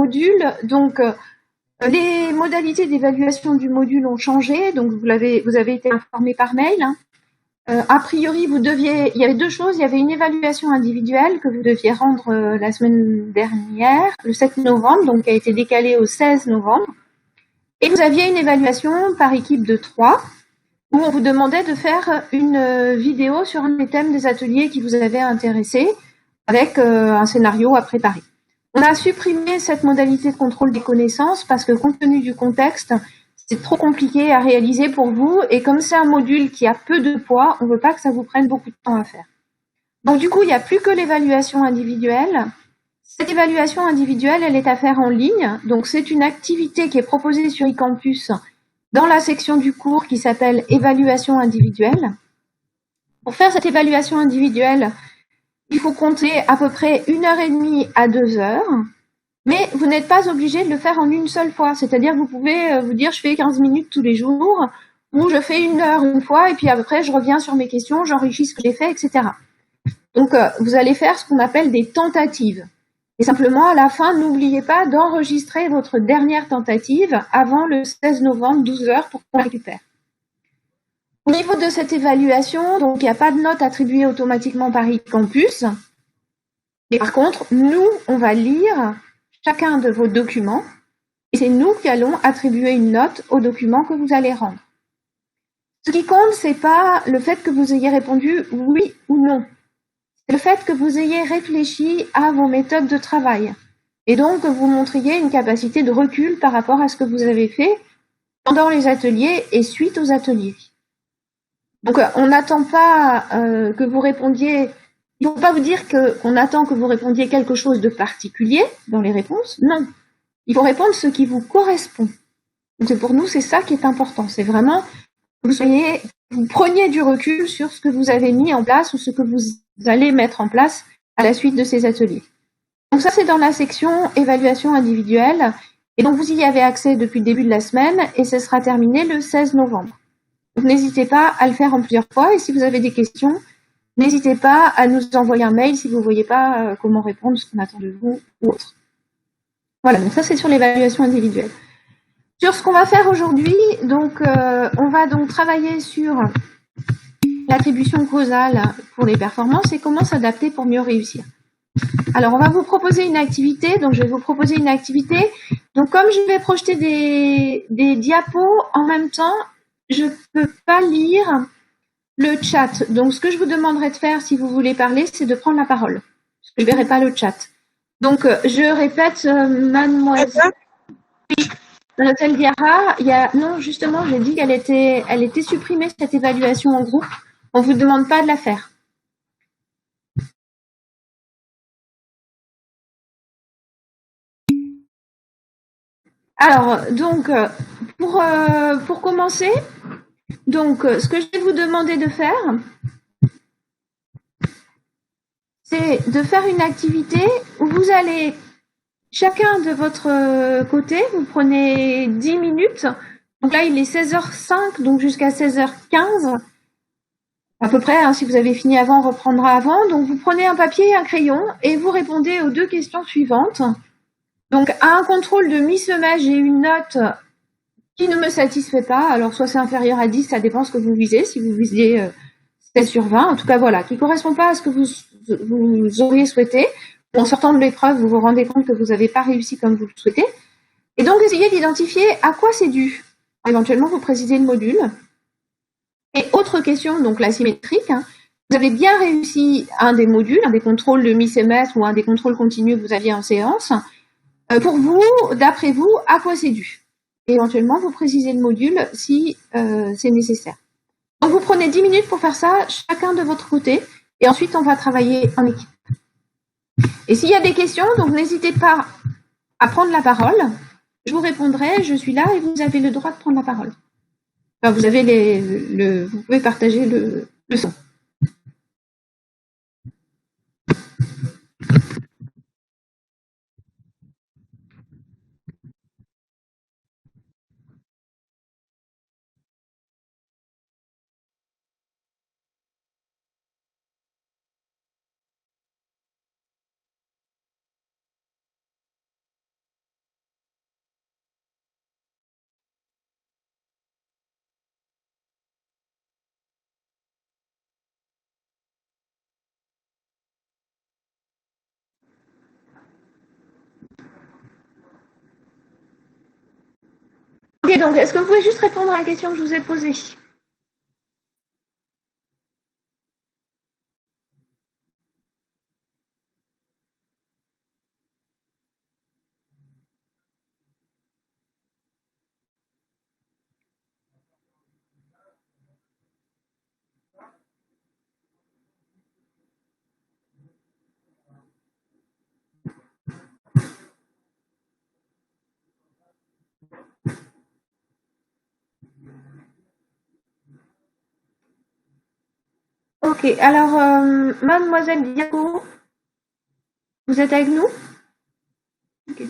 module. Donc, les modalités d'évaluation du module ont changé. Donc, vous avez été informé par mail. Hein. A priori, il y avait deux choses. Il y avait une évaluation individuelle que vous deviez rendre la semaine dernière, le 7 novembre, donc qui a été décalée au 16 novembre. Et vous aviez une évaluation par équipe de 3, où on vous demandait de faire une vidéo sur un des thèmes des ateliers qui vous avaient intéressé, avec un scénario à préparer. On a supprimé cette modalité de contrôle des connaissances parce que compte tenu du contexte, c'est trop compliqué à réaliser pour vous, et comme c'est un module qui a peu de poids, on ne veut pas que ça vous prenne beaucoup de temps à faire. Donc du coup, il n'y a plus que l'évaluation individuelle. Cette évaluation individuelle, elle est à faire en ligne. Donc c'est une activité qui est proposée sur eCampus dans la section du cours qui s'appelle évaluation individuelle. Pour faire cette évaluation individuelle, il faut compter à peu près 1h30 à 2h. Mais vous n'êtes pas obligé de le faire en une seule fois. C'est-à-dire que vous pouvez vous dire je fais 15 minutes tous les jours, ou je fais 1 heure une fois, et puis après je reviens sur mes questions, j'enrichis ce que j'ai fait, etc. Donc vous allez faire ce qu'on appelle des tentatives. Et simplement, à la fin, n'oubliez pas d'enregistrer votre dernière tentative avant le 16 novembre, 12h, pour qu'on la récupère. Au niveau de cette évaluation, donc il n'y a pas de note attribuée automatiquement par eCampus. Mais par contre, nous, on va lire chacun de vos documents, et c'est nous qui allons attribuer une note aux documents que vous allez rendre. Ce qui compte, c'est pas le fait que vous ayez répondu oui ou non. C'est le fait que vous ayez réfléchi à vos méthodes de travail. Et donc, que vous montriez une capacité de recul par rapport à ce que vous avez fait pendant les ateliers et suite aux ateliers. Donc, on n'attend pas que vous répondiez. Il ne faut pas vous dire qu'on attend que vous répondiez quelque chose de particulier dans les réponses. Non. Il faut répondre ce qui vous correspond. Donc, pour nous, c'est ça qui est important. C'est vraiment que vous preniez du recul sur ce que vous avez mis en place ou ce que vous allez mettre en place à la suite de ces ateliers. Donc ça, c'est dans la section évaluation individuelle. Et donc, vous y avez accès depuis le début de la semaine et ce sera terminé le 16 novembre. Donc, n'hésitez pas à le faire en plusieurs fois. Et si vous avez des questions, n'hésitez pas à nous envoyer un mail si vous ne voyez pas comment répondre, ce qu'on attend de vous ou autre. Voilà, donc ça, c'est sur l'évaluation individuelle. Sur ce qu'on va faire aujourd'hui, donc on va donc travailler sur l'attribution causale pour les performances et comment s'adapter pour mieux réussir. Alors, on va vous proposer une activité. Donc, je vais vous proposer une activité. Donc, comme je vais projeter des diapos en même temps, je ne peux pas lire le chat. Donc, ce que je vous demanderai de faire si vous voulez parler, c'est de prendre la parole. Parce que je ne verrai pas le chat. Donc, je répète, mademoiselle Diarra, non, justement, j'ai dit qu'elle était supprimée, cette évaluation en groupe. On ne vous demande pas de la faire. Alors, donc, pour commencer, donc, ce que je vais vous demander de faire, c'est de faire une activité où vous allez, chacun de votre côté, vous prenez 10 minutes. Donc là, il est 16h05, donc jusqu'à 16h15. À peu près, hein, si vous avez fini avant, on reprendra avant. Donc, vous prenez un papier et un crayon et vous répondez aux deux questions suivantes. Donc, à un contrôle de mi-semestre, j'ai une note qui ne me satisfait pas. Alors, soit c'est inférieur à 10, ça dépend ce que vous visez. Si vous visez 16 sur 20, en tout cas, voilà, qui ne correspond pas à ce que vous auriez souhaité. En sortant de l'épreuve, vous vous rendez compte que vous n'avez pas réussi comme vous le souhaitez. Et donc, essayez d'identifier à quoi c'est dû. Éventuellement, vous précisez le module. Et autre question, donc la symétrique. Hein, vous avez bien réussi un des modules, un des contrôles de mi-semestre ou un des contrôles continus que vous aviez en séance. Pour vous, d'après vous, à quoi c'est dû? Et éventuellement, vous précisez le module si c'est nécessaire. Donc, vous prenez 10 minutes pour faire ça, chacun de votre côté, et ensuite, on va travailler en équipe. Et s'il y a des questions, donc n'hésitez pas à prendre la parole. Je vous répondrai, je suis là, et vous avez le droit de prendre la parole. Enfin, vous avez vous pouvez partager le son. Ok, donc est-ce que vous pouvez juste répondre à la question que je vous ai posée? Ok, alors, mademoiselle Diaco, vous êtes avec nous? Ok.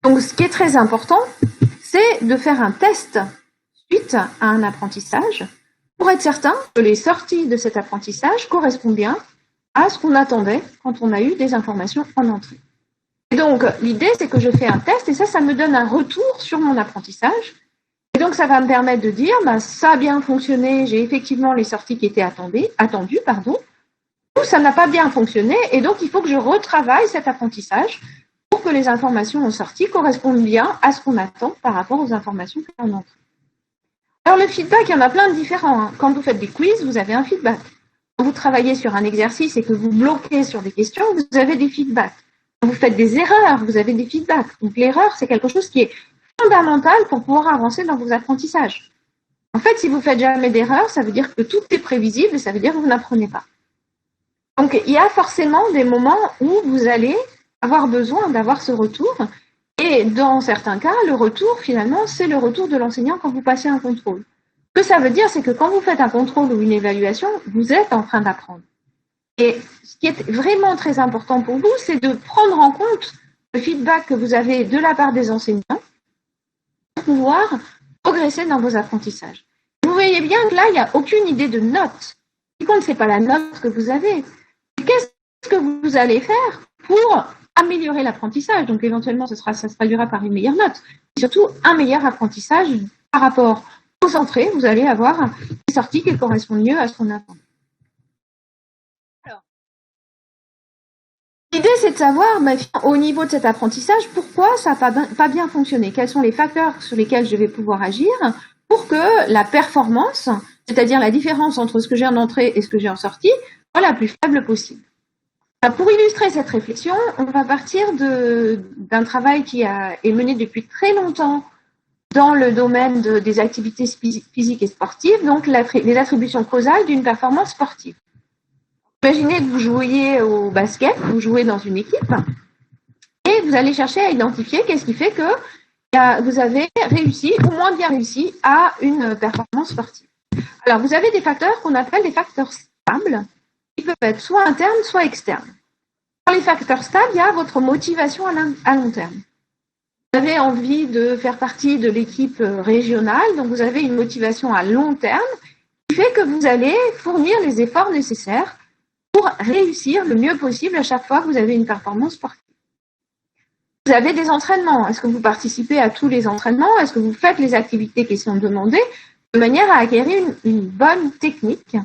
Donc, ce qui est très important, c'est de faire un test suite à un apprentissage pour être certain que les sorties de cet apprentissage correspondent bien à ce qu'on attendait quand on a eu des informations en entrée. Et donc, l'idée, c'est que je fais un test et ça me donne un retour sur mon apprentissage. Et donc, ça va me permettre de dire, ça a bien fonctionné, j'ai effectivement les sorties qui étaient attendues, ou ça n'a pas bien fonctionné, et donc il faut que je retravaille cet apprentissage pour que les informations en sortie correspondent bien à ce qu'on attend par rapport aux informations qui en entrent. Alors, le feedback, il y en a plein de différents. Quand vous faites des quiz, vous avez un feedback. Quand vous travaillez sur un exercice et que vous bloquez sur des questions, vous avez des feedbacks. Quand vous faites des erreurs, vous avez des feedbacks. Donc, l'erreur, c'est quelque chose qui est fondamental pour pouvoir avancer dans vos apprentissages. En fait, si vous faites jamais d'erreur, ça veut dire que tout est prévisible et ça veut dire que vous n'apprenez pas. Donc, il y a forcément des moments où vous allez avoir besoin d'avoir ce retour. Et dans certains cas, le retour, finalement, c'est le retour de l'enseignant quand vous passez un contrôle. Ce que ça veut dire, c'est que quand vous faites un contrôle ou une évaluation, vous êtes en train d'apprendre. Et ce qui est vraiment très important pour vous, c'est de prendre en compte le feedback que vous avez de la part des enseignants pour pouvoir progresser dans vos apprentissages. Vous voyez bien que là, il n'y a aucune idée de note. Ce qui compte, ce n'est pas la note que vous avez. Qu'est-ce que vous allez faire pour améliorer l'apprentissage? Donc, éventuellement, ça se traduira par une meilleure note. Et surtout, un meilleur apprentissage par rapport aux entrées. Vous allez avoir des sorties qui correspondent mieux à ce qu'on attend. Alors, l'idée, c'est de savoir, au niveau de cet apprentissage, pourquoi ça n'a pas bien fonctionné. Quels sont les facteurs sur lesquels je vais pouvoir agir pour que la performance, c'est-à-dire la différence entre ce que j'ai en entrée et ce que j'ai en sortie, soit la plus faible possible. Pour illustrer cette réflexion, on va partir d'un travail qui est mené depuis très longtemps dans le domaine des activités physiques et sportives, donc les attributions causales d'une performance sportive. Imaginez que vous jouiez au basket, vous jouez dans une équipe, et vous allez chercher à identifier qu'est-ce qui fait que vous avez réussi ou moins bien réussi à une performance sportive. Alors, vous avez des facteurs qu'on appelle des facteurs stables, qui peuvent être soit internes, soit externes. Dans les facteurs stables, il y a votre motivation à long terme. Vous avez envie de faire partie de l'équipe régionale, donc vous avez une motivation à long terme qui fait que vous allez fournir les efforts nécessaires pour réussir le mieux possible à chaque fois que vous avez une performance sportive. Vous avez des entraînements. Est-ce que vous participez à tous les entraînements? Est-ce que vous faites les activités qui sont demandées de manière à acquérir une bonne technique?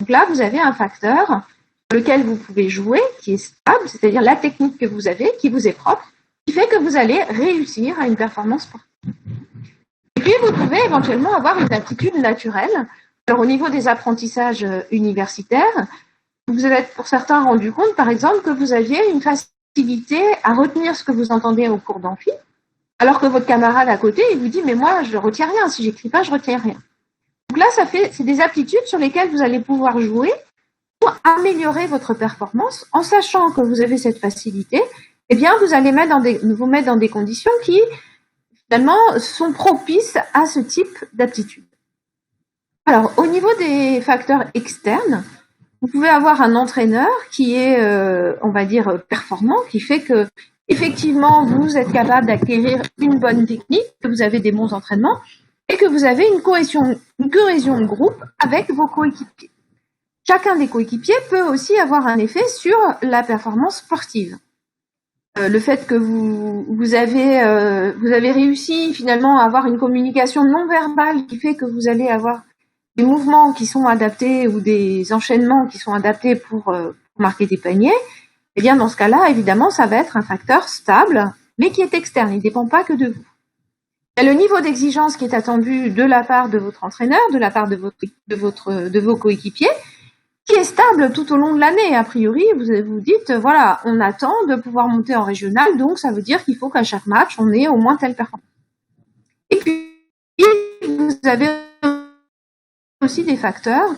Donc là, vous avez un facteur sur lequel vous pouvez jouer, qui est stable, c'est-à-dire la technique que vous avez, qui vous est propre, qui fait que vous allez réussir à une performance sportive. Et puis, vous pouvez éventuellement avoir une aptitude naturelle. Alors, au niveau des apprentissages universitaires, vous vous êtes pour certains rendu compte, par exemple, que vous aviez une facilité à retenir ce que vous entendez au cours d'amphi, alors que votre camarade à côté, il vous dit, mais moi, je ne retiens rien. Si j'écris pas, je retiens rien. Donc là, c'est des aptitudes sur lesquelles vous allez pouvoir jouer pour améliorer votre performance en sachant que vous avez cette facilité. Eh bien, vous allez vous mettre dans des conditions qui, finalement, sont propices à ce type d'aptitude. Alors, au niveau des facteurs externes, vous pouvez avoir un entraîneur qui est, on va dire, performant, qui fait que, effectivement, vous êtes capable d'acquérir une bonne technique, que vous avez des bons entraînements, et que vous avez une cohésion de groupe avec vos coéquipiers. Chacun des coéquipiers peut aussi avoir un effet sur la performance sportive. Le fait que vous avez réussi finalement à avoir une communication non verbale qui fait que vous allez avoir des mouvements qui sont adaptés ou des enchaînements qui sont adaptés pour marquer des paniers, eh bien dans ce cas-là, évidemment, ça va être un facteur stable, mais qui est externe, il ne dépend pas que de vous. Il y a le niveau d'exigence qui est attendu de la part de votre entraîneur, de la part de vos coéquipiers, qui est stable tout au long de l'année. A priori, vous dites, voilà, on attend de pouvoir monter en régional, donc ça veut dire qu'il faut qu'à chaque match, on ait au moins telle performance. Et puis, vous avez aussi des facteurs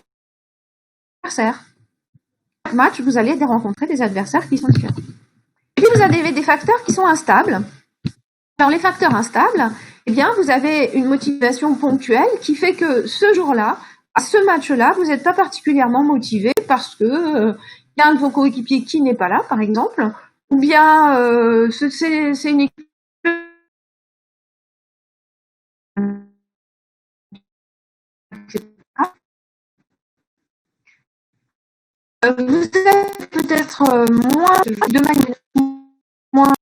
adversaires. Chaque match, vous allez rencontrer des adversaires qui sont différents. Et puis, vous avez des facteurs qui sont instables. Alors, les facteurs instables, eh bien, vous avez une motivation ponctuelle qui fait que ce jour-là, à ce match-là, vous n'êtes pas particulièrement motivé parce que y a un de vos coéquipiers qui n'est pas là, par exemple, ou bien c'est une équipe. Vous êtes peut-être moins de manière moins.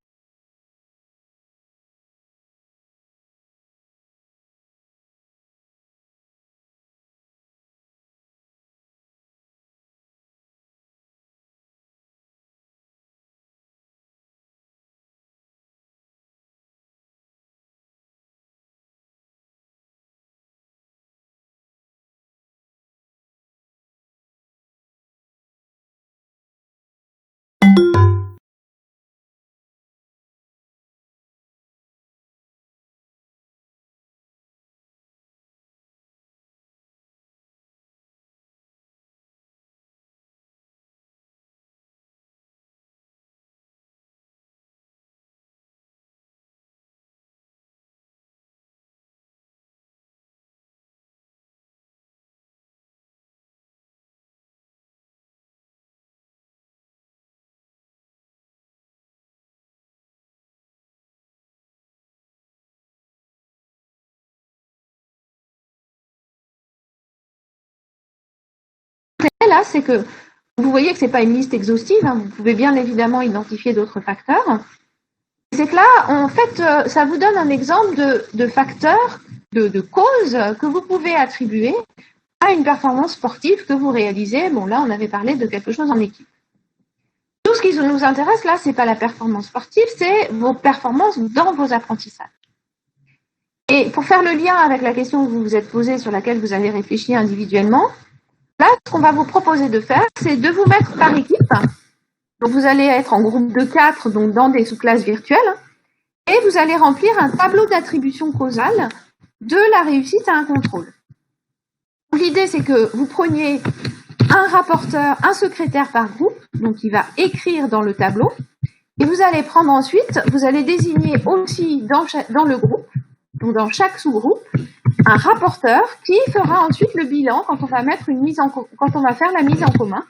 Là, c'est que vous voyez que c'est pas une liste exhaustive, hein, vous pouvez bien évidemment identifier d'autres facteurs. C'est que là, en fait, ça vous donne un exemple de facteurs, de causes que vous pouvez attribuer à une performance sportive que vous réalisez. Bon, là, on avait parlé de quelque chose en équipe. Tout ce qui nous intéresse, là, c'est pas la performance sportive, c'est vos performances dans vos apprentissages. Et pour faire le lien avec la question que vous vous êtes posée, sur laquelle vous avez réfléchi individuellement, là, ce qu'on va vous proposer de faire, c'est de vous mettre par équipe. Donc, vous allez être en groupe de 4, donc dans des sous-classes virtuelles, et vous allez remplir un tableau d'attribution causale de la réussite à un contrôle. L'idée, c'est que vous preniez un rapporteur, un secrétaire par groupe, donc il va écrire dans le tableau, et vous allez prendre ensuite, vous allez désigner aussi dans le groupe, donc dans chaque sous-groupe, un rapporteur qui fera ensuite le bilan quand on va quand on va faire la mise en commun,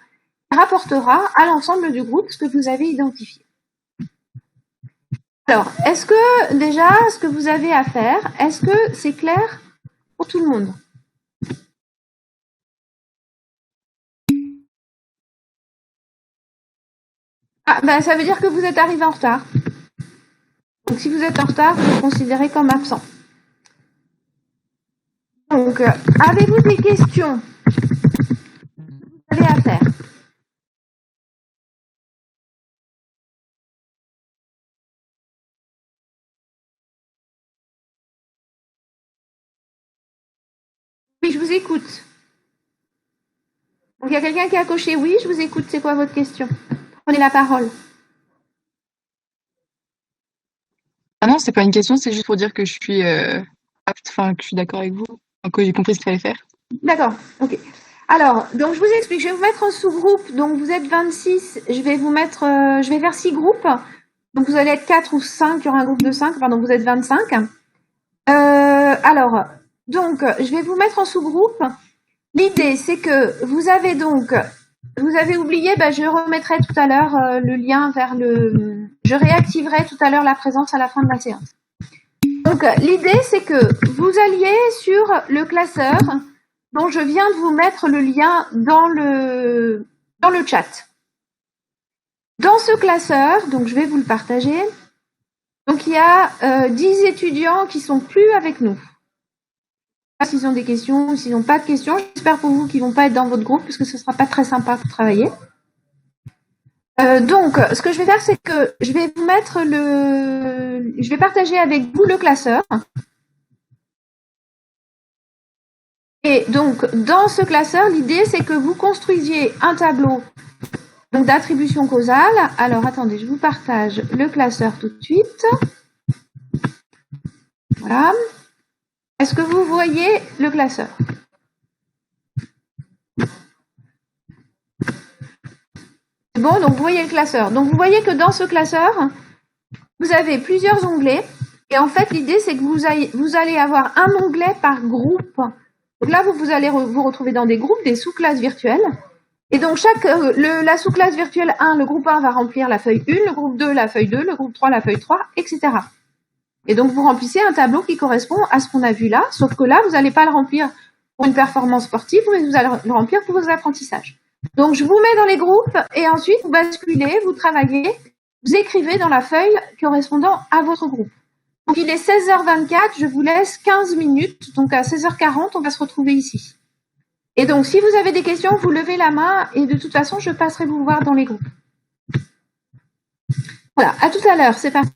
et rapportera à l'ensemble du groupe ce que vous avez identifié. Alors, est-ce que déjà, ce que vous avez à faire, est-ce que c'est clair pour tout le monde? Ah, ben, ça veut dire que vous êtes arrivé en retard. Donc, si vous êtes en retard, vous êtes considéré comme absent. Donc, avez-vous des questions? Vous avez à faire. Oui, je vous écoute. Donc, il y a quelqu'un qui a coché oui, je vous écoute. C'est quoi votre question? Prenez la parole. Ah non, c'est pas une question, c'est juste pour dire que je suis apte, enfin que je suis d'accord avec vous, enfin, que j'ai compris ce qu'il fallait faire. D'accord, ok. Alors, donc je vous explique, je vais vous mettre en sous-groupe. Donc vous êtes 26, je vais vous mettre, je vais faire 6 groupes. Donc vous allez être 4 ou 5, il y aura un groupe de 5, pardon, vous êtes 25. Alors, donc je vais vous mettre en sous-groupe. L'idée, c'est que vous avez donc, vous avez oublié, je remettrai tout à l'heure le lien vers je réactiverai tout à l'heure la présence à la fin de la séance. Donc l'idée, c'est que vous alliez sur le classeur dont je viens de vous mettre le lien dans le chat. Dans ce classeur, donc je vais vous le partager. Donc il y a 10 étudiants qui sont plus avec nous. S'ils ont des questions ou s'ils n'ont pas de questions, j'espère pour vous qu'ils vont pas être dans votre groupe parce que ce sera pas très sympa pour travailler. Donc, ce que je vais faire, c'est que je vais vous mettre je vais partager avec vous le classeur. Et donc, dans ce classeur, l'idée, c'est que vous construisiez un tableau donc d'attribution causale. Alors, attendez, je vous partage le classeur tout de suite. Voilà. Est-ce que vous voyez le classeur? C'est bon, donc vous voyez le classeur. Donc, vous voyez que dans ce classeur, vous avez plusieurs onglets. Et en fait, l'idée, c'est que vous allez avoir un onglet par groupe. Donc là, vous allez vous retrouver dans des groupes, des sous-classes virtuelles. Et donc, la sous-classe virtuelle 1, le groupe 1 va remplir la feuille 1, le groupe 2, la feuille 2, le groupe 3, la feuille 3, etc. Et donc, vous remplissez un tableau qui correspond à ce qu'on a vu là, sauf que là, vous n'allez pas le remplir pour une performance sportive, mais vous allez le remplir pour vos apprentissages. Donc, je vous mets dans les groupes et ensuite, vous basculez, vous travaillez, vous écrivez dans la feuille correspondant à votre groupe. Donc, il est 16h24, je vous laisse 15 minutes. Donc, à 16h40, on va se retrouver ici. Et donc, si vous avez des questions, vous levez la main et de toute façon, je passerai vous voir dans les groupes. Voilà, à tout à l'heure, c'est parti.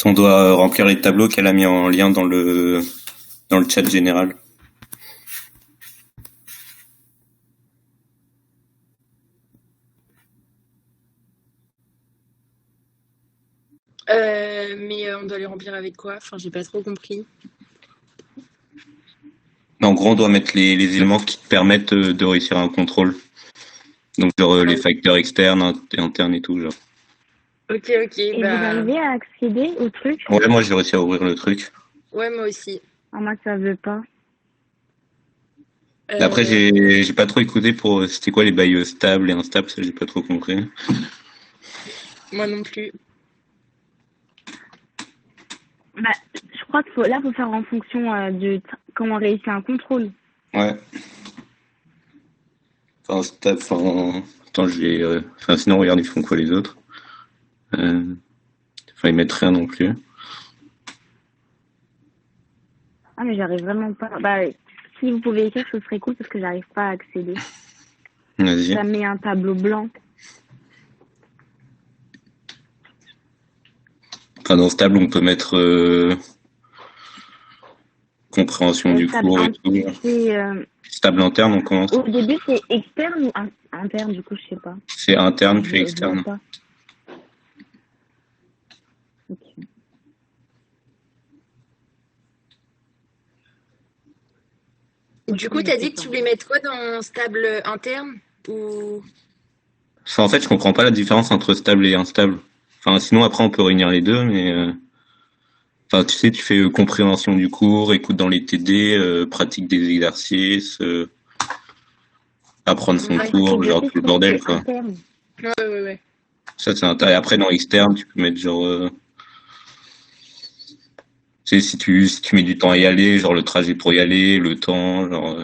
On doit remplir les tableaux qu'elle a mis en lien dans le chat général. Mais on doit les remplir avec quoi? Enfin, j'ai pas trop compris. En gros, on doit mettre les éléments qui te permettent de réussir un contrôle. Donc, genre les facteurs externes et internes et tout, genre. Ok, Et vous arrivez à accéder au truc? Ouais, moi j'ai réussi à ouvrir le truc. Ouais, moi aussi. Ah, moi, ça veut pas. Après, j'ai pas trop écouté pour c'était quoi les bails stables et instables, ça j'ai pas trop compris. Moi non plus. Je crois qu'il faut faire en fonction de comment réussit un contrôle. Ouais. Enfin, stable, attends, je vais. Sinon, regarde, ils font quoi les autres? Ils mettent rien non plus. Ah, mais j'arrive vraiment pas. Si vous pouvez écrire, ce serait cool parce que j'arrive pas à accéder. Vas-y. Ça met un tableau blanc. Enfin, dans stable, on peut mettre compréhension du cours et tout. Stable interne, on commence. Au début, c'est externe ou interne, du coup, je sais pas. C'est interne puis externe. Okay. Du coup, t'as dit que tu voulais mettre quoi dans stable interne? Ou... Enfin, en fait, je comprends pas la différence entre stable et instable. Enfin, sinon, après, on peut réunir les deux, mais enfin, tu sais, tu fais compréhension du cours, écoute dans les TD, pratique des exercices, apprendre son Ouais, Pratique cours, genre d'exercice, tout le je pense que bordel, c'est quoi. interne. ouais. Ça, c'est un. Et après, dans externe, tu peux mettre genre, tu sais, si tu mets du temps à y aller, genre le trajet pour y aller, le temps, genre,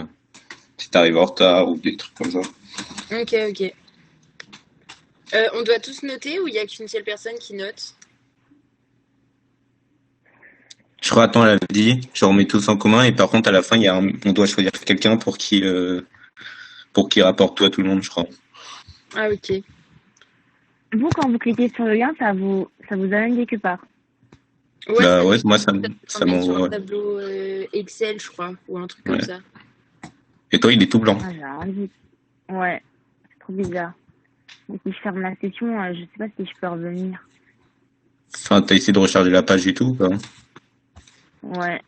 si t'arrives en retard ou des trucs comme ça. Ok. On doit tous noter ou il y a qu'une seule personne qui note? Je crois, attends, elle avait dit, genre, on met tous en commun, et par contre, à la fin, on doit choisir quelqu'un pour qui rapporte tout à tout le monde, je crois. Ah, ok. Vous, quand vous cliquez sur le lien, ça vous amène quelque part. Ouais, Bah ça ouais, moi, nous ça emmène sur un m'envoie, ouais. tableau Excel, je crois, ou un truc comme Ouais. ça. Et toi, il est tout blanc. Ah, j'ai rien dit. Ouais, c'est trop bizarre. Donc, si je ferme la session, je sais pas si je peux revenir. Enfin, t'as essayé de recharger la page et tout, ou pas? Ouais,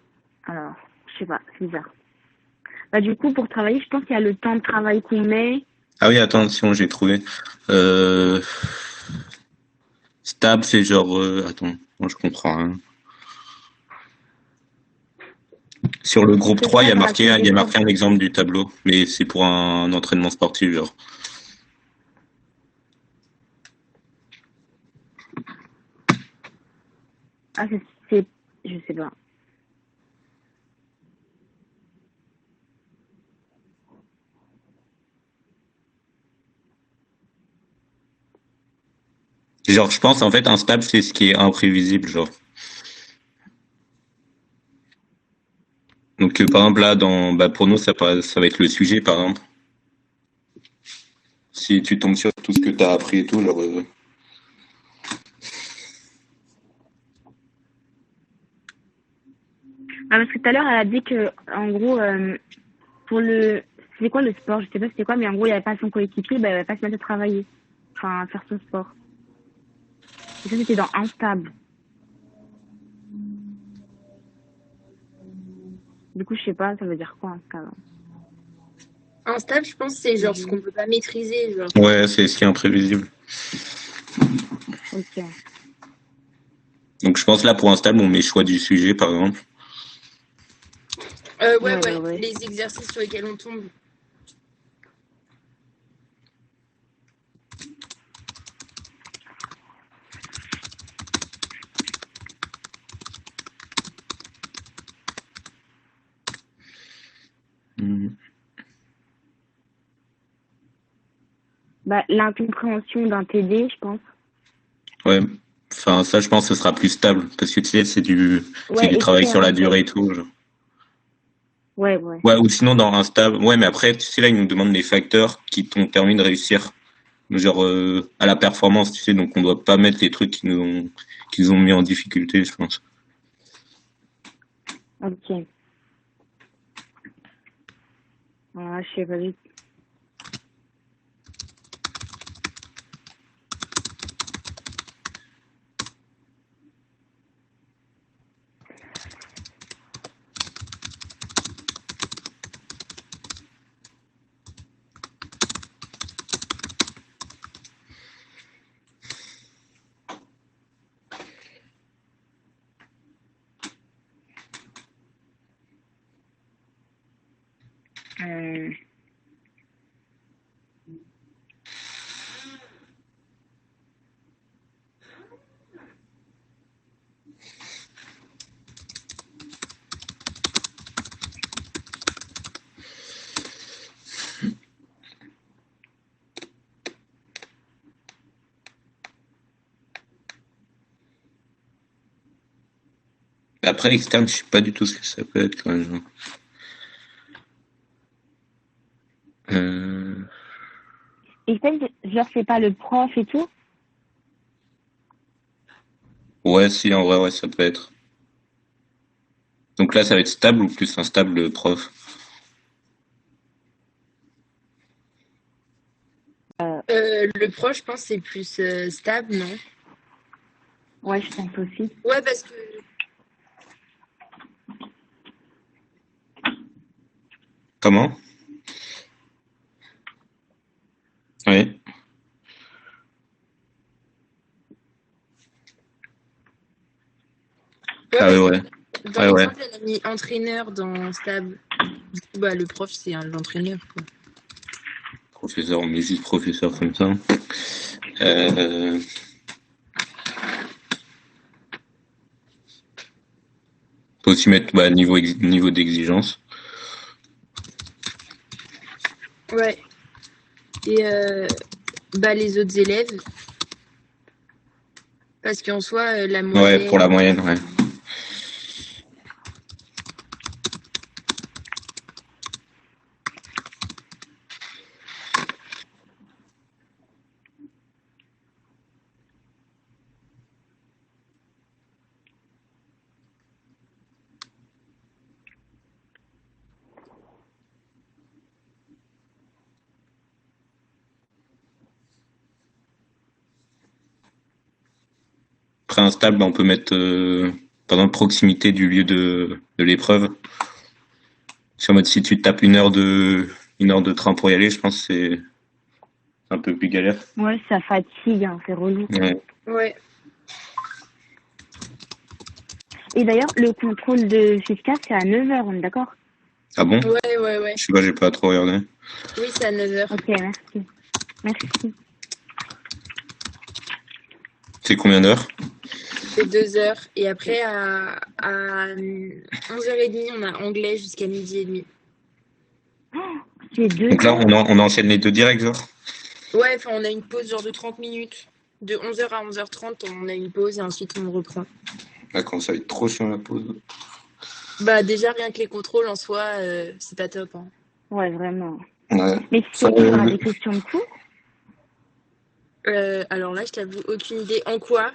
alors, je sais pas, c'est bizarre. Bah, du coup, pour travailler, je pense qu'il y a le temps de travail qu'on met. Ah oui, attends, sinon, j'ai trouvé. Euh, Stable, c'est genre, attends, moi, je comprends rien. Sur le groupe C'est 3, stable dans il y l'activité a marqué un sportive. exemple du tableau, mais c'est pour un entraînement sportif, genre. Ah, c'est, je sais pas. Genre, je pense, en fait, un stable, c'est ce qui est imprévisible, genre. Donc, par exemple, là, bah, pour nous, ça va être le sujet, par exemple. Si tu tombes sur tout ce que t'as appris et tout, genre, Ah, parce que tout à l'heure, elle a dit que, en gros, pour c'est quoi le sport? Je sais pas c'était quoi, mais en gros, il n'y avait pas son coéquipier, bah, elle va pas se mettre à travailler. Enfin, à faire son sport. Et ça, c'était dans instable. Du coup, je sais pas, ça veut dire quoi, instable? Instable, je pense, c'est genre ce qu'on peut pas maîtriser, genre. ouais, c'est ce qui est imprévisible. Ok. Donc, je pense, là, pour un stable, on met choix du sujet, par exemple. Ouais, Ouais, bah ouais. les exercices sur lesquels on tombe. Mhm. Bah, l'incompréhension d'un TD, je pense. Ouais. Enfin, ça, je pense que ce sera plus stable, parce que tu sais, c'est Ouais, du travail sur externe, la en fait. durée et tout, genre. Ouais. Ouais, ou sinon, dans un stable. Ouais, mais après, tu sais, là, ils nous demandent des facteurs qui t'ont permis de réussir. Genre, à la performance, tu sais, donc on doit pas mettre les trucs qu'ils ont mis en difficulté, je pense. Ok. Ah, je sais pas du tout. Euh, Après, l'externe, je sais pas du tout ce que ça peut être, quand même. Euh, Et peut-être, genre, c'est pas le prof et tout. Ouais, si, en vrai, ouais, ça peut être. Donc là, ça va être stable ou plus instable, prof? Le proche, je pense, c'est plus stable, non? Ouais, je pense aussi. Ouais, parce que Comment? Ouais. Ouais, Ah parce ouais, que dans ouais, ouais. l'exemple, elle a mis entraîneur dans stable. Du coup, bah, le prof, c'est l'entraîneur, quoi. Professeur, on met juste professeur comme ça. Euh, Faut aussi mettre niveau d'exigence. Ouais. Et bah, les autres élèves, parce qu'en soi, la Ouais, pour moyenne. la moyenne, ouais. Après un stable, on peut mettre par exemple proximité du lieu de l'épreuve. Sur mode si tu tapes 1 heure de train pour y aller, je pense que c'est un peu plus galère. Ouais, ça fatigue, hein, c'est relou. Ouais. Ouais. Et d'ailleurs, le contrôle de fiscal, c'est à 9h, on est d'accord? Ah bon? Ouais. Je sais pas, j'ai pas trop regardé. Oui, c'est à 9h. Ok, merci. Merci. C'est combien d'heures? C'est 2 heures. Et après, à 11h30, on a anglais jusqu'à 12h30. C'est 2 Donc là, heures. on enchaîne les deux directs, genre? Ouais, enfin, on a une pause genre de 30 minutes. De 11h à 11h30, on a une pause et ensuite on reprend. D'accord, ça va être trop chiant la pause. Bah, déjà, rien que les contrôles en soi, c'est pas top. Hein. Ouais, vraiment. Ouais. Mais Ça, surtout, il y aura des questions de cours. Alors là, je t'avoue, aucune idée. En quoi?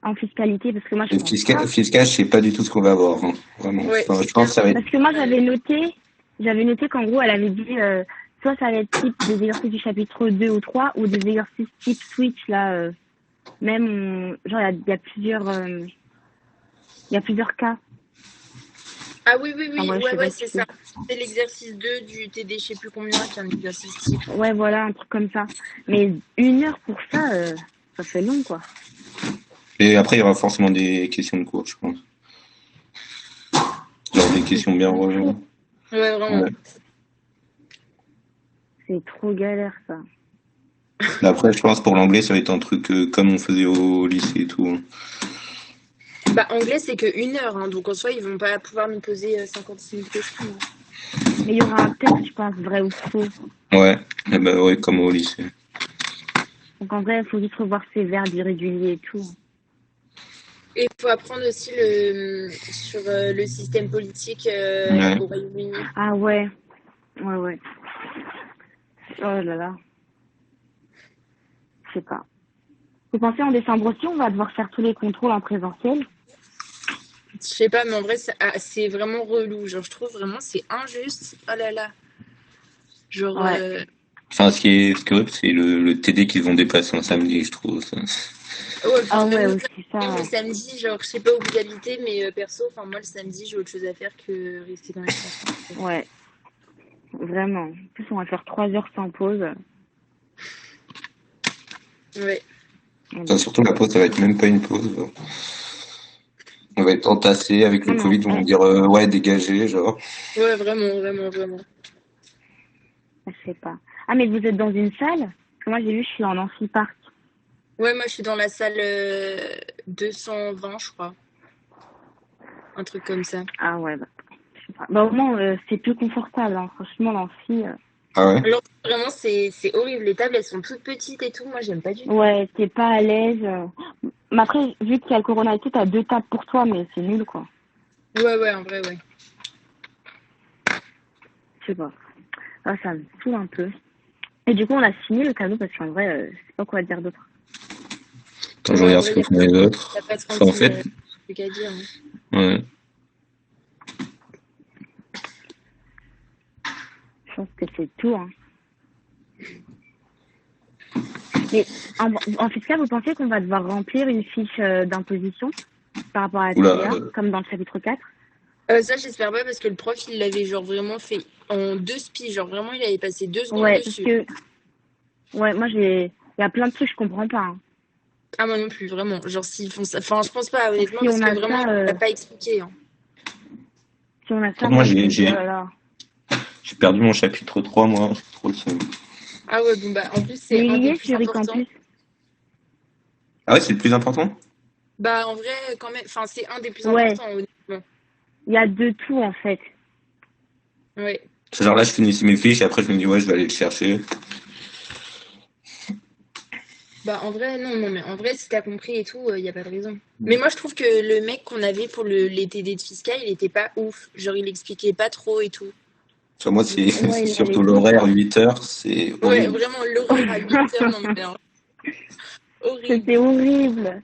En fiscalité, parce que moi, je le pense fiscal, pas. je sais pas du tout ce qu'on va avoir, hein. Vraiment. Ouais, Enfin, c'est je pense que ça va être. Parce que moi, j'avais noté qu'en gros, elle avait dit, soit ça allait être type des exercices du chapitre 2 ou 3, ou des exercices type switch, là, même, genre, il y a plusieurs cas. Ah oui, Enfin, voilà, je sais ouais, pas c'est si ça. C'est l'exercice 2 du TD, je sais plus combien, qui est un exercice type. Ouais, voilà, un truc comme ça. Mais 1 heure pour ça, ça fait long, quoi. Et après, il y aura forcément des questions de cours, je pense. Genre des questions bien relevées. Ouais, vraiment. Ouais. C'est trop galère, ça. Mais après, je pense pour l'anglais, ça va être un truc comme on faisait au lycée et tout. Bah, anglais, c'est que 1 heure, hein, donc en soi, ils vont pas pouvoir nous poser 56 000 questions. Mais il y aura un test, je pense, vrai ou faux. Ouais, eh ben, ouais, comme au lycée. Donc en vrai, il faut juste revoir ses verbes irréguliers et tout. Et il faut apprendre aussi sur le système politique Ouais. au Royaume-Uni. Ah ouais. Ouais. Oh là là. Je sais pas. Vous pensez en décembre aussi, on va devoir faire tous les contrôles en présentiel? Je sais pas, mais en vrai, c'est vraiment relou. Genre, je trouve vraiment c'est injuste. Oh là là. Genre, Ouais. Enfin, ce qui est horrible, c'est le TD qu'ils vont dépasser un samedi, je trouve. Ça. ouais, Ah ouais, même aussi ça. le samedi, genre, je sais pas où vous habitez, mais perso, enfin, moi, le samedi, j'ai autre chose à faire que rester dans les transports. Ouais. Vraiment. En plus, on va faire 3 heures sans pause. Ouais. Enfin, surtout la pause, ça va être même pas une pause. Genre. On va être entassé avec le Non, Covid, on va ouais. dire ouais, dégagé, genre. Ouais, vraiment. Je sais pas. Ah, mais vous êtes dans une salle? Parce que moi, j'ai vu, je suis en amphiparc. Ouais, moi, je suis dans la salle 220, je crois. Un truc comme ça. Ah ouais, bah, je sais pas. Bah, au moins, c'est plus confortable, hein. Franchement, l'amphi. Ah ouais? Alors, vraiment, c'est horrible. Les tables, elles sont toutes petites et tout. Moi, j'aime pas du tout. Ouais, t'es pas à l'aise. Mais après, vu qu'il y a le corona et tout, t'as 2 tables pour toi, mais c'est nul, quoi. Ouais, en vrai, ouais. Je sais pas. Ah, ça me saoule un peu. Et du coup, on a signé le cadeau parce qu'en vrai, je sais pas quoi dire d'autre. Attends, je Ouais, en regarde vrai, ce que font les autres. T'as pas Enfin, en 36 fait, trucs à dire. Hein. ouais. Je pense que c'est tout, hein. Mais en fiscal, vous pensez qu'on va devoir remplir une fiche d'imposition par rapport à la Oula, TVA, comme dans le chapitre 4? Ça, j'espère pas parce que le prof, il l'avait genre vraiment fait en 2 spies. Genre vraiment, il avait passé 2 secondes Ouais, parce dessus. que Ouais, moi, il y a plein de trucs que je comprends pas, hein. Ah, moi non plus, vraiment. Genre, s'ils font ça. Enfin, je pense pas, honnêtement, Si parce on que a vraiment, ça, on l'a pas expliqué. Hein. si on a ça, Moi, moi, je me dis, oh là là. j'ai perdu mon chapitre 3, moi. C'est trop le seum. Ah ouais, bon, bah, en plus, c'est Mais un il y des est plus sur importants. Ecampus. Ah ouais, c'est le plus important? Bah, en vrai, quand même, enfin, c'est un des plus Ouais, importants, honnêtement. il y a de tout, en fait. Ouais. C'est genre là, je finissais mes fiches et après, je me dis, ouais, je vais aller le chercher. Bah, en vrai, non, non, mais en vrai, si t'as compris et tout, y a pas de raison. Mais moi, je trouve que le mec qu'on avait pour les TD de fiscal, il était pas ouf. Genre, il expliquait pas trop et tout. Enfin, moi, c'est Ouais, c'est il allait surtout vite, l'horaire, hein. 8 heures, c'est Ouais, horrible. vraiment, l'horaire à 8h, non, mais non, C'était horrible. horrible.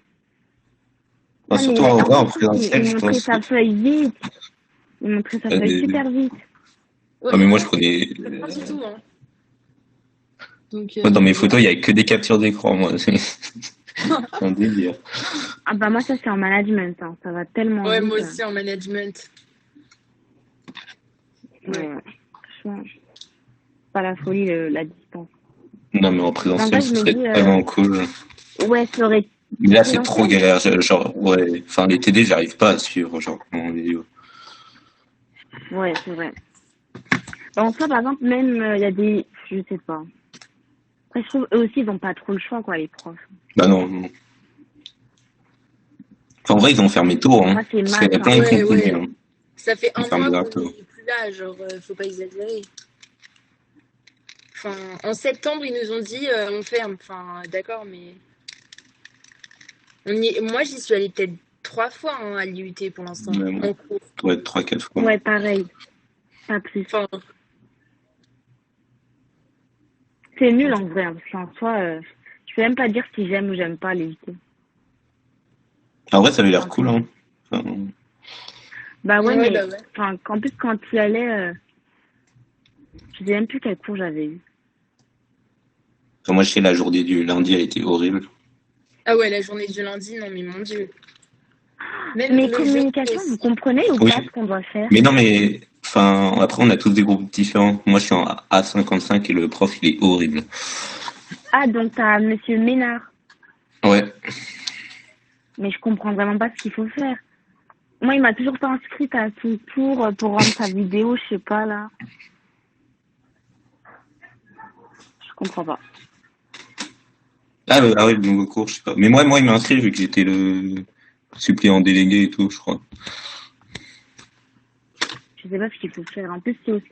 Enfin, Ah, surtout mais en en plus, présentiel, il je montrait pense. sa feuille vite. Il montrait sa feuille Euh, super vite. Ouais, ah, mais moi, moi, je prenais. pas du tout, hein. Donc, Moi, dans mes bon. photos, il y avait que des captures d'écran, moi. C'est un délire. Ah bah moi, ça, c'est en management, hein. Ça va tellement Ouais, vite. moi aussi, en management. Ouais. Ouais. Franchement, c'est pas la folie, la distance. Non, mais en En présentiel, vrai, je ce me serait dis, tellement cool. ouais, ça aurait Mais là, c'est trop présentiel. galère. Genre, ouais. Enfin, les TD, j'arrive pas à suivre, genre, en vidéo. Ouais, c'est vrai. Bah, en soi, par exemple, même, il y a des... Je sais pas. Après, je trouve, eux aussi, ils ont pas trop le choix, quoi, les profs. Bah non, non. Enfin, en vrai, ils ont fermé tôt, hein. Moi, c'est Parce qu'il y maths, a plein hein. de Ouais, composés, ouais. hein. Ça fait Ils un ferment mois qu'on directement. n'est plus là, genre, faut pas exagérer. Enfin, en septembre, ils nous ont dit, on ferme. Enfin, d'accord, mais... Moi, j'y suis allée peut-être 3 fois hein, à l'IUT pour l'instant, Mais bon, en cours. ouais, 3-4 fois. Ouais, pareil. Pas plus. Enfin, C'est nul, en vrai, hein, parce qu'en soi, je peux même pas dire si j'aime ou j'aime pas les UT. En vrai, ça avait l'air Enfin, cool, hein. Enfin, bah ouais, ouais, mais bah ouais. enfin, en plus, quand tu y allais, je sais même plus quel cours j'avais eu. enfin, moi, je sais, la journée du lundi, elle était horrible. Ah ouais, la journée du lundi, non mais mon Dieu. Même Mais le jeudi communication, vous aussi. comprenez ou Oui. pas ce qu'on doit faire? Mais non, mais, enfin, après, on a tous des groupes différents. Moi, je suis en A55 et le prof, il est horrible. Ah, donc t'as Monsieur Ménard. Ouais. Mais je comprends vraiment pas ce qu'il faut faire. Moi, il m'a toujours pas inscrite à son cours pour rendre sa vidéo, je sais pas, là. Je comprends pas. Ah, le nouveau cours, je sais pas. Mais moi, il m'a inscrit vu que j'étais le suppléant délégué et tout, je crois. Je sais pas ce qu'il faut faire. En plus, c'est aussi...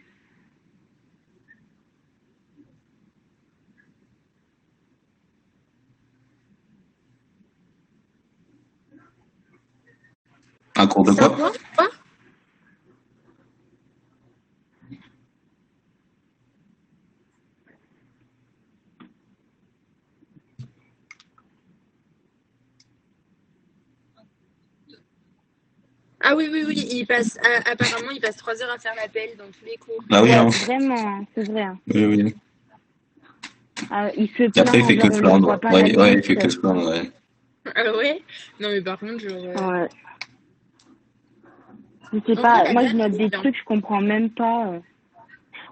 Un cours de C'est un quoi? cours de quoi? Ah oui, oui, oui, apparemment, il passe 3 heures à faire l'appel dans tous les cours. Ah oui, Ouais, hein. vraiment, hein, c'est vrai. Hein. Oui, oui. Il se Et après, il plaint, fait que genre, se on ne voit plaindre. pas Ouais, la il fait que liste. se plaindre, ouais. Ah ouais? Non mais par contre, genre... Ouais. Je sais En pas, vrai, la moi, je date, note c'est des bien. trucs, je comprends même pas.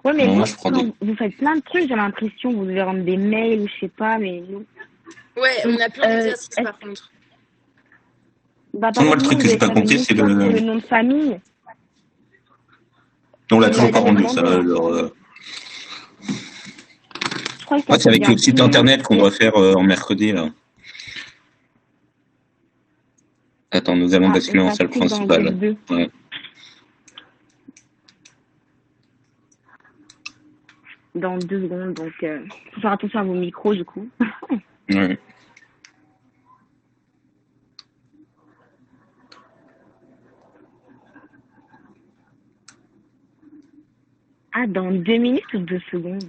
Ouais, mais Non, vous, moi, je prends quand des. vous faites plein de trucs, j'ai l'impression, vous devez rendre des mails ou je sais pas, mais nous... Ouais, on a plein d'exercices est-ce- par contre. bah, par Moi, le exemple, nous, truc on que j'ai devait pas faire une compris, c'est histoire sur le le. nom de famille. On l'a On toujours l'a pas jamais rendu, ça. demandé, hein. Je crois que Ouais, ça c'est avec le devient site plus... internet qu'on doit faire en mercredi, là. Attends, nous allons Ah, basculer en ça salle coupe dans le groupe principale. 2. Ouais. Dans 2 secondes, donc faut faire attention à vos micros, du coup. Ouais. Ah, dans 2 minutes ou 2 secondes?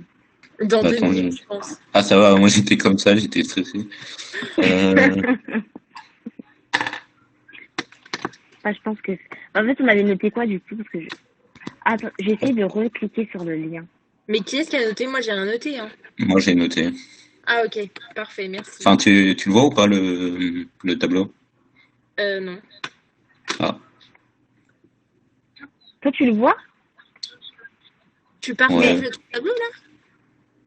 Dans Bah, 2 attends, minutes, je pense. ah, ça va, moi j'étais comme ça, j'étais stressé. Ah, je pense que... En fait, on avait noté quoi, du coup? Parce que Attends, j'essaie de recliquer sur le lien. Mais qui est-ce qui a noté? Moi, j'ai rien noté. Hein. Moi j'ai noté. Ah ok, parfait, merci. Enfin, tu le vois ou pas le tableau? Non. Ah, Toi, tu le vois? Tu partages ouais. le tableau là?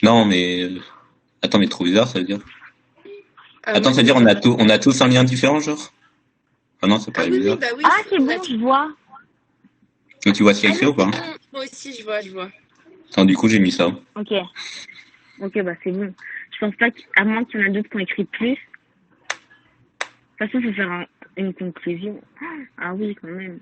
Non, mais Attends, mais trop bizarre, ça veut dire. Attends, Moi, ça veut dire on a tous un lien différent, genre? Ah non, ça Ah paraît oui, oui, bizarre. bah oui. Ah, c'est on bon, a- je vois. Donc tu vois ce qu'il y Ah a écrit non, ou pas? c'est bon. Moi aussi, je vois. Attends, du coup, j'ai mis ça. Ok. Ok, bah c'est bon. Je pense pas qu'à moins qu'il y en a d'autres qui ont écrit plus. De toute façon, il faut faire une conclusion. Ah oui, quand même.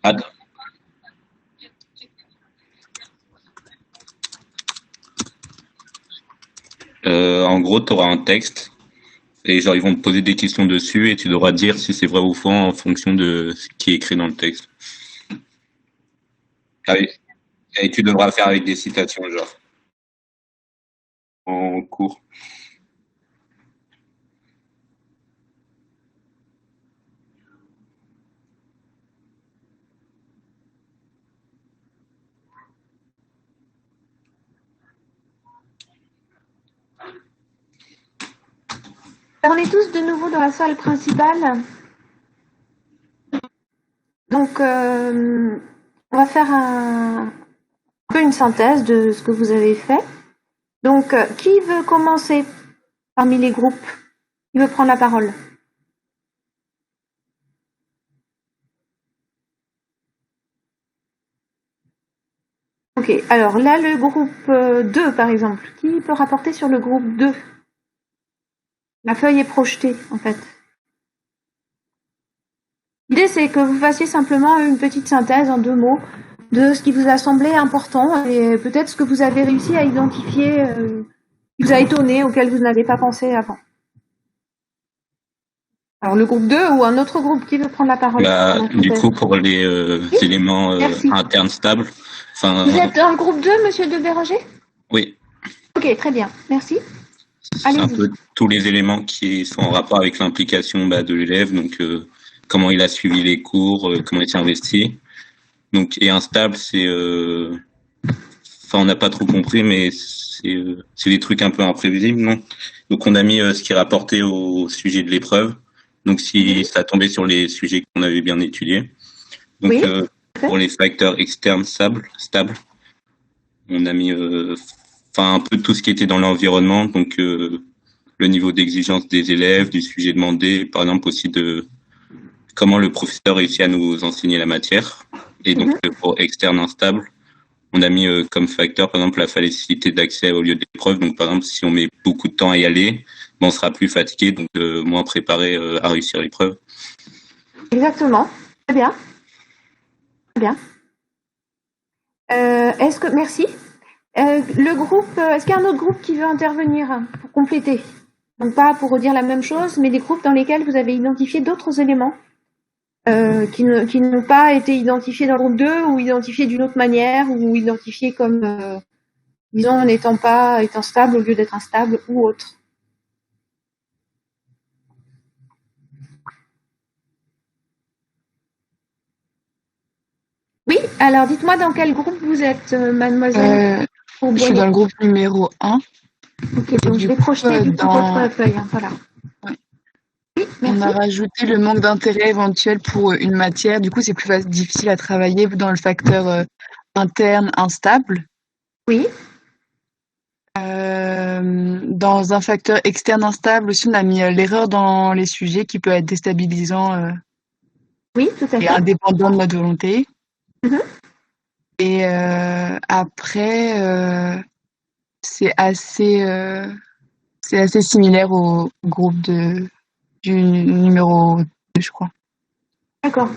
Attends. En gros, tu auras un texte et genre ils vont te poser des questions dessus et tu devras dire si c'est vrai ou faux en fonction de ce qui est écrit dans le texte. Ah oui. Et tu devras faire avec des citations, genre, en cours. Alors, on est tous de nouveau dans la salle principale. Donc, on va faire un peu une synthèse de ce que vous avez fait. Donc, qui veut commencer parmi les groupes? Qui veut prendre la parole? Ok, alors là, le groupe 2, par exemple. Qui peut rapporter sur le groupe 2? La feuille est projetée, en fait. L'idée, c'est que vous fassiez simplement une petite synthèse en 2 mots de ce qui vous a semblé important et peut-être ce que vous avez réussi à identifier, qui vous a étonné, auquel vous n'avez pas pensé avant. Alors, le groupe 2 ou un autre groupe, qui veut prendre la parole? Bah, du coup, pour les éléments Merci. internes stables, Vous êtes dans le groupe 2, monsieur de Béranger? oui, Ok, très bien, merci. c'est un Allez-y. peu tous les éléments qui sont en rapport avec l'implication de l'élève, donc comment il a suivi les cours, comment il s'est investi. Donc, et instable, c'est, on n'a pas trop compris, mais c'est des trucs un peu imprévisibles, non? Donc, on a mis ce qui est rapporté au sujet de l'épreuve. Donc, si ça tombait sur les sujets qu'on avait bien étudiés. Donc, Oui. pour les facteurs externes stables, on a mis, un peu tout ce qui était dans l'environnement. Donc, le niveau d'exigence des élèves, du sujet demandé, par exemple aussi de comment le professeur réussit à nous enseigner la matière. Et donc, pour externe instable, on a mis comme facteur, par exemple, la facilité d'accès au lieu de l'épreuve. Donc, par exemple, si on met beaucoup de temps à y aller, on sera plus fatigué, donc moins préparé à réussir l'épreuve. Exactement. Très bien. Très bien. Merci. Le groupe, est-ce qu'il y a un autre groupe qui veut intervenir pour compléter? Donc pas pour redire la même chose, mais des groupes dans lesquels vous avez identifié d'autres éléments qui n'ont pas été identifiés dans le groupe 2 ou identifiés d'une autre manière ou identifiés comme, disons, en étant stable au lieu d'être instable ou autre. Oui, alors dites-moi dans quel groupe vous êtes, mademoiselle Je suis dans le groupe numéro 1. Ok, donc je vais projeter du coup votre feuille. Hein, voilà. Ouais. Oui, on a rajouté le manque d'intérêt éventuel pour une matière. Du coup, c'est plus difficile à travailler dans le facteur interne instable. Oui. Dans un facteur externe instable aussi, on a mis l'erreur dans les sujets qui peut être déstabilisant oui, tout à fait. et indépendant de notre volonté. Mm-hmm. Et après, c'est assez similaire au groupe du numéro 2, je crois. D'accord.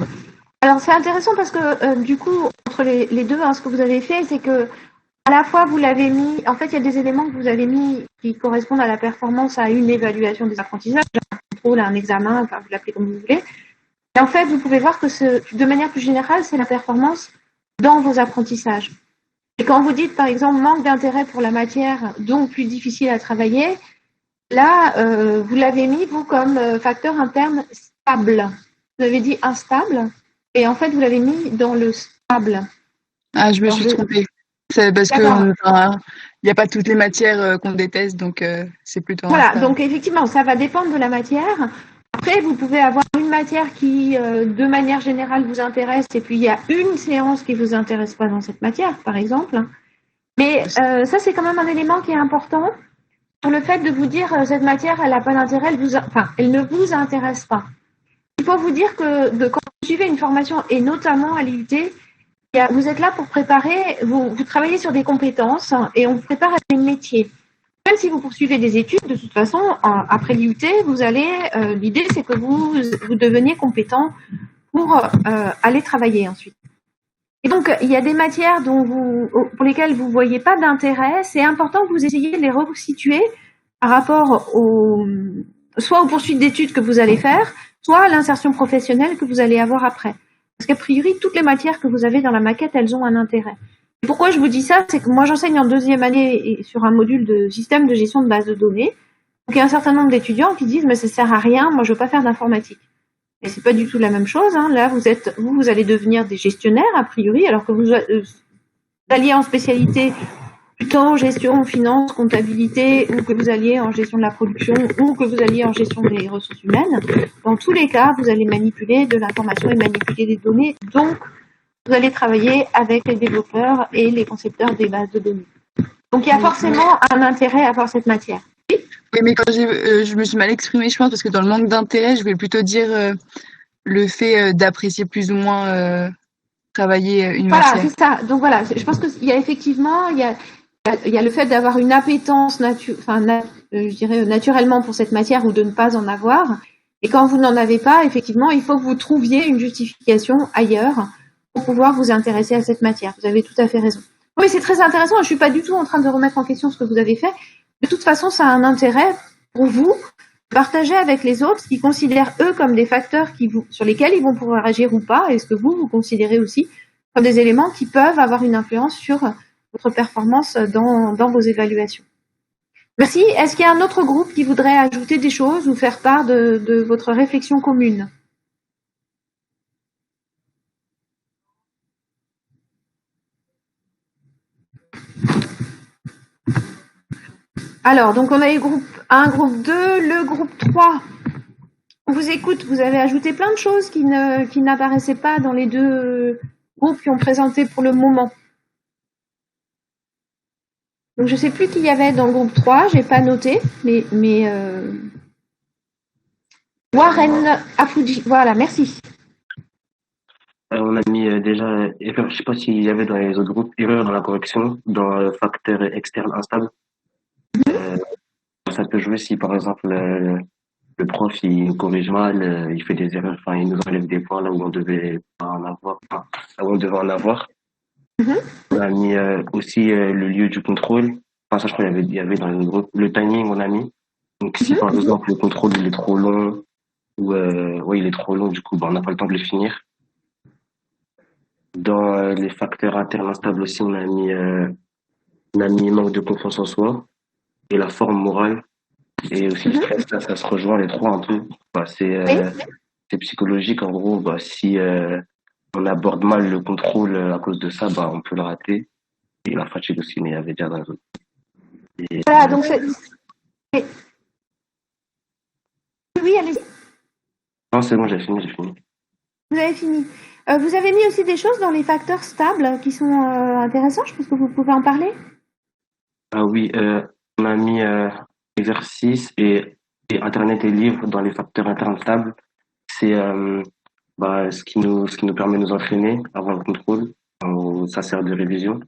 Alors c'est intéressant parce que du coup, entre les deux, ce que vous avez fait, c'est que à la fois vous l'avez mis, en fait il y a des éléments que vous avez mis qui correspondent à la performance, à une évaluation des apprentissages, un contrôle, un examen, enfin vous l'appelez comme vous voulez. Et en fait, vous pouvez voir que de manière plus générale, c'est la performance dans vos apprentissages. Et quand vous dites par exemple manque d'intérêt pour la matière, donc plus difficile à travailler, là vous l'avez mis vous comme facteur interne stable. Vous avez dit instable, et en fait, vous l'avez mis dans le stable. Ah, je me suis trompée. C'est parce qu'il n'y a pas toutes les matières qu'on déteste, donc c'est plutôt voilà, instable. donc effectivement, ça va dépendre de la matière. Après, vous pouvez avoir une matière qui, de manière générale, vous intéresse, et puis il y a une séance qui vous intéresse pas dans cette matière, par exemple. Mais ça, c'est quand même un élément qui est important sur le fait de vous dire cette matière, elle n'a pas d'intérêt, elle ne vous intéresse pas. Il faut vous dire que quand vous suivez une formation, et notamment à l'IUT, vous êtes là pour préparer, vous travaillez sur des compétences et on vous prépare à des métiers. Même si vous poursuivez des études, de toute façon, après l'IUT, l'idée c'est que vous deveniez compétent pour aller travailler ensuite. Et donc, il y a des matières pour lesquelles vous ne voyez pas d'intérêt. C'est important que vous essayiez de les resituer par rapport soit aux poursuites d'études que vous allez faire, soit à l'insertion professionnelle que vous allez avoir après. Parce qu'a priori, toutes les matières que vous avez dans la maquette, elles ont un intérêt. Et pourquoi je vous dis ça? C'est que moi, j'enseigne en 2e année sur un module de système de gestion de base de données. Donc, il y a un certain nombre d'étudiants qui disent « mais ça sert à rien, moi, je veux pas faire d'informatique ». Et c'est pas du tout la même chose. Hein. Là, vous allez devenir des gestionnaires, a priori, alors que vous alliez en spécialité plutôt gestion, finance, comptabilité, ou que vous alliez en gestion de la production, ou que vous alliez en gestion des ressources humaines. Dans tous les cas, vous allez manipuler de l'information et manipuler des données. Donc, vous allez travailler avec les développeurs et les concepteurs des bases de données. Donc, il y a forcément un intérêt à avoir cette matière. Oui, mais quand je me suis mal exprimée, je pense, parce que dans le manque d'intérêt, je voulais plutôt dire le fait d'apprécier plus ou moins travailler une matière. Voilà, c'est ça. Donc voilà, je pense qu'il y a effectivement, il y a le fait d'avoir une appétence je dirais naturellement pour cette matière ou de ne pas en avoir. Et quand vous n'en avez pas, effectivement, il faut que vous trouviez une justification ailleurs pour pouvoir vous intéresser à cette matière. Vous avez tout à fait raison. Oui, c'est très intéressant. Je suis pas du tout en train de remettre en question ce que vous avez fait. De toute façon, ça a un intérêt pour vous de partager avec les autres ce qu'ils considèrent eux comme des facteurs sur lesquels ils vont pouvoir agir ou pas, et ce que vous considérez aussi comme des éléments qui peuvent avoir une influence sur votre performance dans vos évaluations. Merci. Est-ce qu'il y a un autre groupe qui voudrait ajouter des choses ou faire part de votre réflexion commune? Alors, donc on a eu groupe 1, groupe 2, le groupe 3. On vous écoute, vous avez ajouté plein de choses qui n'apparaissaient pas dans les deux groupes qui ont présenté pour le moment. Donc je ne sais plus qui y avait dans le groupe 3, j'ai pas noté, mais Warren Afuji, voilà, merci. On a mis déjà, je sais pas s'il y avait dans les autres groupes, erreur dans la correction, dans le facteur externe instable. Ça peut jouer si par exemple le prof il corrige mal, il fait des erreurs, il nous enlève des points là où on devait pas en avoir, là où on devait en avoir. On a mis aussi le lieu du contrôle. Ça je crois il y avait dans le groupe le timing on a mis. Donc si par exemple le contrôle il est trop long ou il est trop long, du coup on n'a pas le temps de le finir. Dans les facteurs internes instables aussi on a mis manque de confiance en soi et la forme morale et aussi le stress. Là ça se rejoint les trois un peu. C'est psychologique en gros. Si on aborde mal le contrôle à cause de ça, on peut le rater. Et la fatigue aussi, mais il y avait déjà dans les autres. Voilà, donc oui, allez-y. Non, c'est bon, j'ai fini. Vous avez fini. Vous avez mis aussi des choses dans les facteurs stables qui sont intéressants. Je pense que vous pouvez en parler. Ah oui, on a mis exercice et Internet et livres dans les facteurs internes stables. C'est ce qui nous permet de nous entraîner avant le contrôle. Ça sert de révision.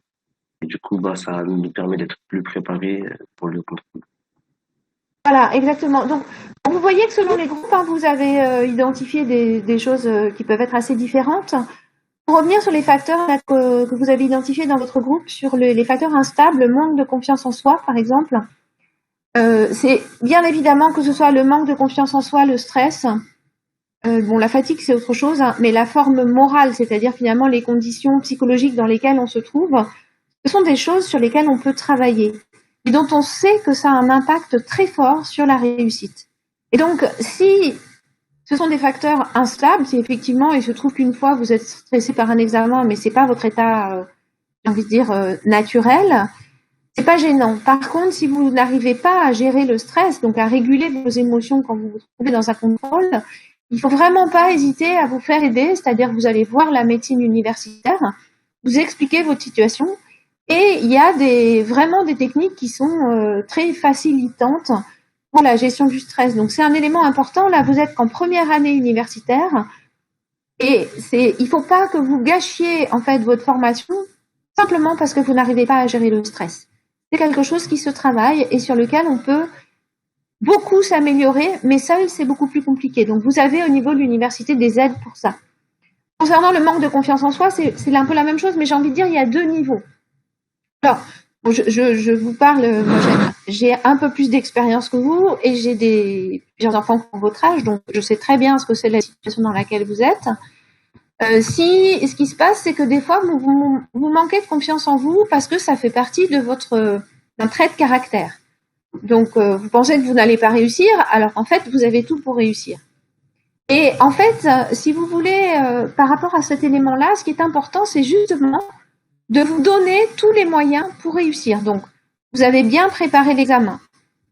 Et du coup, ça nous permet d'être plus préparés pour le contrôle. Voilà, exactement. Donc, vous voyez que selon les groupes, vous avez identifié des choses qui peuvent être assez différentes. Pour revenir sur les facteurs que vous avez identifiés dans votre groupe, sur les facteurs instables, manque de confiance en soi, par exemple, c'est bien évidemment que ce soit le manque de confiance en soi, le stress. La fatigue, c'est autre chose, mais la forme morale, c'est-à-dire finalement les conditions psychologiques dans lesquelles on se trouve, ce sont des choses sur lesquelles on peut travailler et dont on sait que ça a un impact très fort sur la réussite. Et donc, si ce sont des facteurs instables, si effectivement il se trouve qu'une fois vous êtes stressé par un examen, mais c'est pas votre état, j'ai envie de dire, naturel, c'est pas gênant. Par contre, si vous n'arrivez pas à gérer le stress, donc à réguler vos émotions quand vous vous trouvez dans un contrôle, il faut vraiment pas hésiter à vous faire aider, c'est-à-dire vous allez voir la médecine universitaire, vous expliquez votre situation, et il y a vraiment des techniques qui sont très facilitantes pour la gestion du stress. Donc c'est un élément important. Là, vous êtes qu'en première année universitaire, et il faut pas que vous gâchiez en fait votre formation simplement parce que vous n'arrivez pas à gérer le stress. C'est quelque chose qui se travaille et sur lequel on peut beaucoup s'améliorer, mais seul, c'est beaucoup plus compliqué. Donc, vous avez au niveau de l'université des aides pour ça. Concernant le manque de confiance en soi, c'est un peu la même chose, mais j'ai envie de dire, il y a 2 niveaux. Alors, je vous parle, moi, j'ai un peu plus d'expérience que vous et j'ai plusieurs enfants qui ont votre âge, donc je sais très bien ce que c'est la situation dans laquelle vous êtes. Ce qui se passe, c'est que des fois, vous manquez de confiance en vous parce que ça fait partie de d'un trait de caractère. Donc, vous pensez que vous n'allez pas réussir, alors en fait, vous avez tout pour réussir. Et en fait, si vous voulez, par rapport à cet élément-là, ce qui est important, c'est justement de vous donner tous les moyens pour réussir. Donc, vous avez bien préparé l'examen,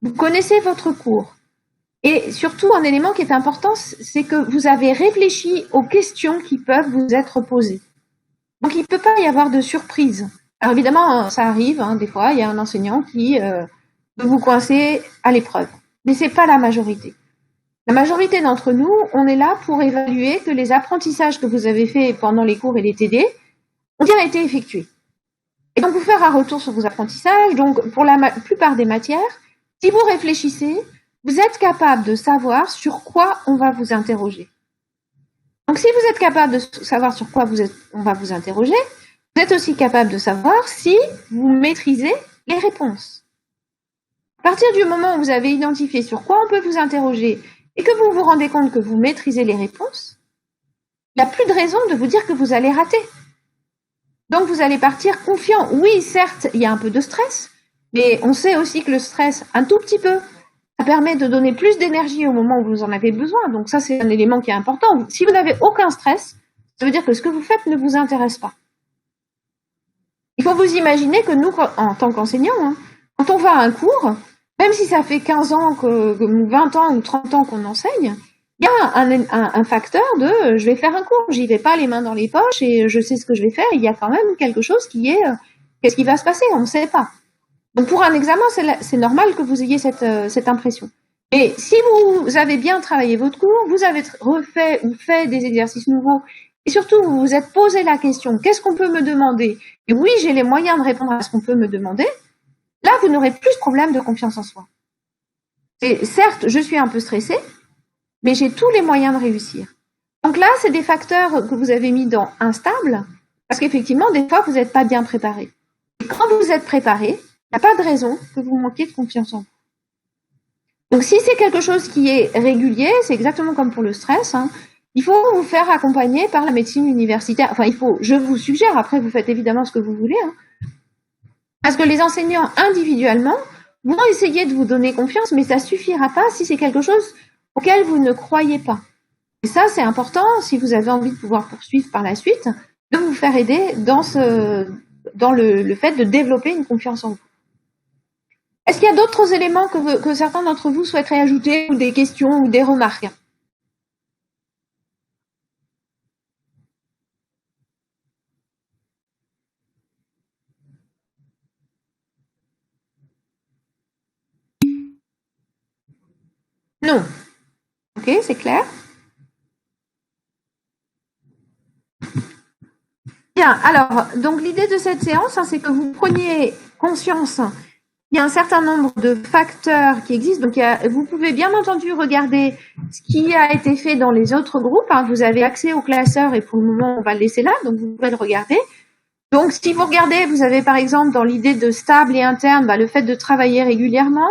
vous connaissez votre cours. Et surtout, un élément qui est important, c'est que vous avez réfléchi aux questions qui peuvent vous être posées. Donc, il ne peut pas y avoir de surprise. Alors, évidemment, ça arrive, des fois, il y a un enseignant qui peut vous coincer à l'épreuve. Mais c'est pas la majorité. La majorité d'entre nous, on est là pour évaluer que les apprentissages que vous avez faits pendant les cours et les TD ont bien été effectués. Et donc, vous faire un retour sur vos apprentissages. Donc, pour la plupart des matières, si vous réfléchissez, vous êtes capable de savoir sur quoi on va vous interroger. Donc, si vous êtes capable de savoir sur quoi on va vous interroger, vous êtes aussi capable de savoir si vous maîtrisez les réponses. À partir du moment où vous avez identifié sur quoi on peut vous interroger et que vous vous rendez compte que vous maîtrisez les réponses, il n'y a plus de raison de vous dire que vous allez rater. Donc, vous allez partir confiant. Oui, certes, il y a un peu de stress, mais on sait aussi que le stress, un tout petit peu, ça permet de donner plus d'énergie au moment où vous en avez besoin. Donc ça, c'est un élément qui est important. Si vous n'avez aucun stress, ça veut dire que ce que vous faites ne vous intéresse pas. Il faut vous imaginer que nous, en tant qu'enseignants, quand on va à un cours, même si ça fait 15 ans, 20 ans ou 30 ans qu'on enseigne, il y a un facteur de je vais faire un cours, j'y vais pas les mains dans les poches et je sais ce que je vais faire. Il y a quand même quelque chose qui est qu'est-ce qui va se passer, on ne sait pas. Donc pour un examen, c'est normal que vous ayez cette impression. Et si vous avez bien travaillé votre cours, vous avez refait ou fait des exercices nouveaux, et surtout vous vous êtes posé la question, qu'est-ce qu'on peut me demander? Et oui, j'ai les moyens de répondre à ce qu'on peut me demander. Là, vous n'aurez plus de problème de confiance en soi. Et certes, je suis un peu stressée, mais j'ai tous les moyens de réussir. Donc là, c'est des facteurs que vous avez mis dans instable, parce qu'effectivement, des fois, vous n'êtes pas bien préparé. Et quand vous êtes préparé, il n'y a pas de raison que vous manquiez de confiance en vous. Donc, si c'est quelque chose qui est régulier, c'est exactement comme pour le stress, il faut vous faire accompagner par la médecine universitaire. Enfin, je vous suggère, après, vous faites évidemment ce que vous voulez, parce que les enseignants, individuellement, vont essayer de vous donner confiance, mais ça suffira pas si c'est quelque chose auquel vous ne croyez pas. Et ça, c'est important, si vous avez envie de pouvoir poursuivre par la suite, de vous faire aider dans le fait de développer une confiance en vous. Est-ce qu'il y a d'autres éléments que certains d'entre vous souhaiteraient ajouter, ou des questions, ou des remarques? Non. Ok, c'est clair. Bien, alors, donc l'idée de cette séance, c'est que vous preniez conscience. Il y a un certain nombre de facteurs qui existent. Donc, vous pouvez bien entendu regarder ce qui a été fait dans les autres groupes. Vous avez accès au classeur et pour le moment, on va le laisser là. Donc, vous pouvez le regarder. Donc, si vous regardez, vous avez par exemple dans l'idée de stable et interne, le fait de travailler régulièrement,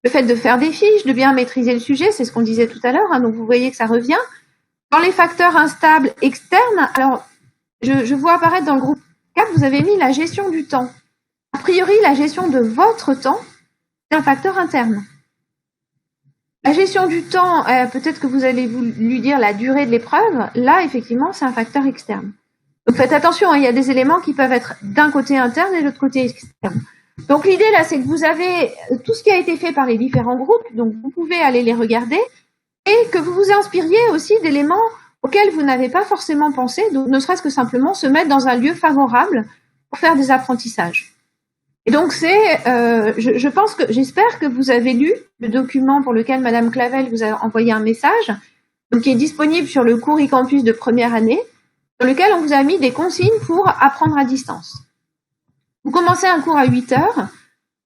le fait de faire des fiches, de bien maîtriser le sujet, c'est ce qu'on disait tout à l'heure. Donc, vous voyez que ça revient. Dans les facteurs instables externes, alors, je vois apparaître dans le groupe 4, vous avez mis la gestion du temps. A priori, la gestion de votre temps, c'est un facteur interne. La gestion du temps, peut-être que vous allez lui dire la durée de l'épreuve. Là, effectivement, c'est un facteur externe. Donc, faites attention, il y a des éléments qui peuvent être d'un côté interne et de l'autre côté externe. Donc l'idée là, c'est que vous avez tout ce qui a été fait par les différents groupes, donc vous pouvez aller les regarder, et que vous vous inspiriez aussi d'éléments auxquels vous n'avez pas forcément pensé, donc ne serait-ce que simplement se mettre dans un lieu favorable pour faire des apprentissages. Et donc j'espère que vous avez lu le document pour lequel Madame Clavel vous a envoyé un message, donc qui est disponible sur le cours e-campus de première année, dans lequel on vous a mis des consignes pour apprendre à distance. Vous commencez un cours à 8 heures.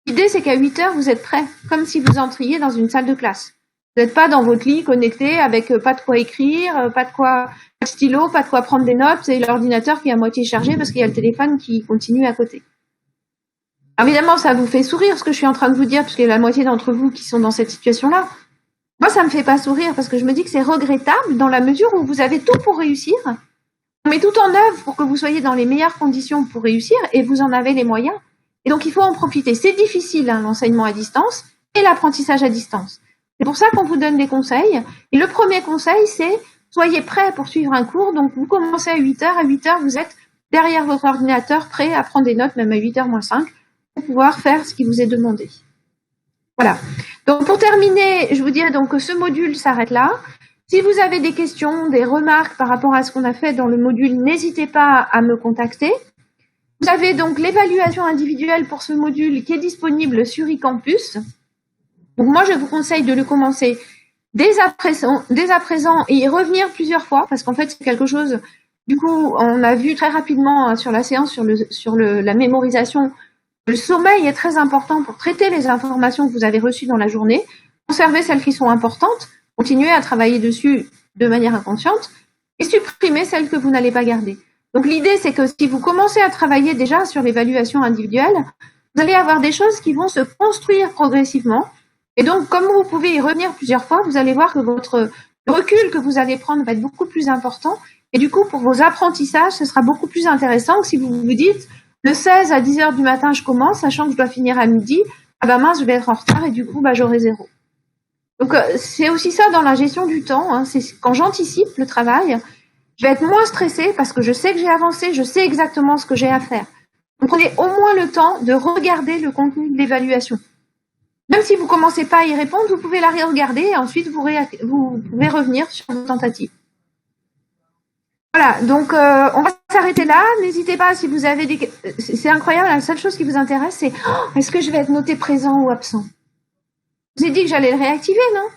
L'idée, c'est qu'à 8 heures, vous êtes prêt, comme si vous entriez dans une salle de classe. Vous n'êtes pas dans votre lit connecté avec pas de quoi écrire, pas de stylo, pas de quoi prendre des notes, et l'ordinateur qui est à moitié chargé parce qu'il y a le téléphone qui continue à côté. Alors évidemment, ça vous fait sourire ce que je suis en train de vous dire, parce qu'il y a la moitié d'entre vous qui sont dans cette situation-là. Moi, ça me fait pas sourire parce que je me dis que c'est regrettable dans la mesure où vous avez tout pour réussir. On met tout en œuvre pour que vous soyez dans les meilleures conditions pour réussir et vous en avez les moyens. Et donc, il faut en profiter. C'est difficile, hein, l'enseignement à distance et l'apprentissage à distance. C'est pour ça qu'on vous donne des conseils. Et le premier conseil, c'est soyez prêts pour suivre un cours. Donc, vous commencez à 8 heures. À 8 heures, vous êtes derrière votre ordinateur, prêt à prendre des notes, même à 8 heures moins 5, pour pouvoir faire ce qui vous est demandé. Voilà. Donc, pour terminer, je vous dirais donc que ce module s'arrête là. Si vous avez des questions, des remarques par rapport à ce qu'on a fait dans le module, n'hésitez pas à me contacter. Vous avez donc l'évaluation individuelle pour ce module qui est disponible sur eCampus. Donc moi, je vous conseille de le commencer dès à présent et y revenir plusieurs fois parce qu'en fait, c'est quelque chose, du coup, on a vu très rapidement sur la séance, sur la mémorisation, le sommeil est très important pour traiter les informations que vous avez reçues dans la journée, conserver celles qui sont importantes, continuer à travailler dessus de manière inconsciente et supprimer celles que vous n'allez pas garder. Donc l'idée, c'est que si vous commencez à travailler déjà sur l'évaluation individuelle, vous allez avoir des choses qui vont se construire progressivement. Et donc, comme vous pouvez y revenir plusieurs fois, vous allez voir que le recul que vous allez prendre va être beaucoup plus important. Et du coup, pour vos apprentissages, ce sera beaucoup plus intéressant que si vous vous dites, le 16 à 10 heures du matin, je commence, sachant que je dois finir à midi. Ah ben mince, je vais être en retard et du coup, j'aurai 0. Donc, c'est aussi ça dans la gestion du temps. Hein, c'est quand j'anticipe le travail, je vais être moins stressée parce que je sais que j'ai avancé, je sais exactement ce que j'ai à faire. Donc, prenez au moins le temps de regarder le contenu de l'évaluation. Même si vous ne commencez pas à y répondre, vous pouvez la regarder et ensuite vous pouvez revenir sur vos tentatives. Voilà, donc on va s'arrêter là. N'hésitez pas si vous avez des... C'est incroyable, la seule chose qui vous intéresse, c'est est-ce que je vais être noté présent ou absent? Je vous ai dit que j'allais le réactiver, non?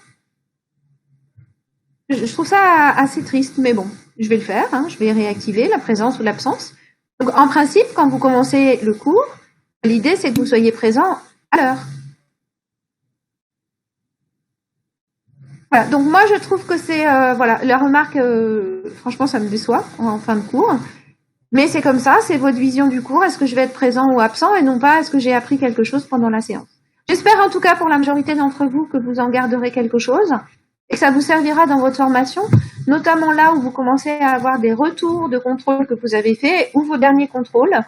Je trouve ça assez triste, mais bon, je vais le faire. Hein, je vais réactiver la présence ou l'absence. Donc en principe, quand vous commencez le cours, l'idée c'est que vous soyez présent à l'heure. Voilà, donc moi je trouve que c'est la remarque, franchement ça me déçoit en fin de cours, mais c'est comme ça, c'est votre vision du cours, est-ce que je vais être présent ou absent et non pas est-ce que j'ai appris quelque chose pendant la séance. J'espère en tout cas pour la majorité d'entre vous que vous en garderez quelque chose et que ça vous servira dans votre formation, notamment là où vous commencez à avoir des retours de contrôle que vous avez fait ou vos derniers contrôles,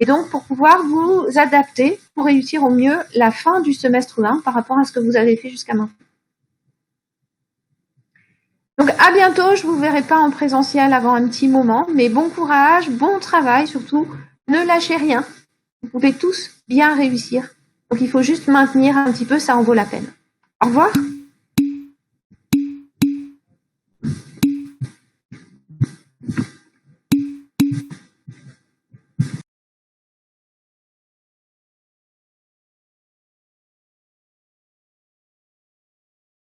et donc pour pouvoir vous adapter pour réussir au mieux la fin du semestre 1 par rapport à ce que vous avez fait jusqu'à maintenant. Donc à bientôt, je vous verrai pas en présentiel avant un petit moment, mais bon courage, bon travail surtout, ne lâchez rien. Vous pouvez tous bien réussir. Donc il faut juste maintenir un petit peu, ça en vaut la peine. Au revoir.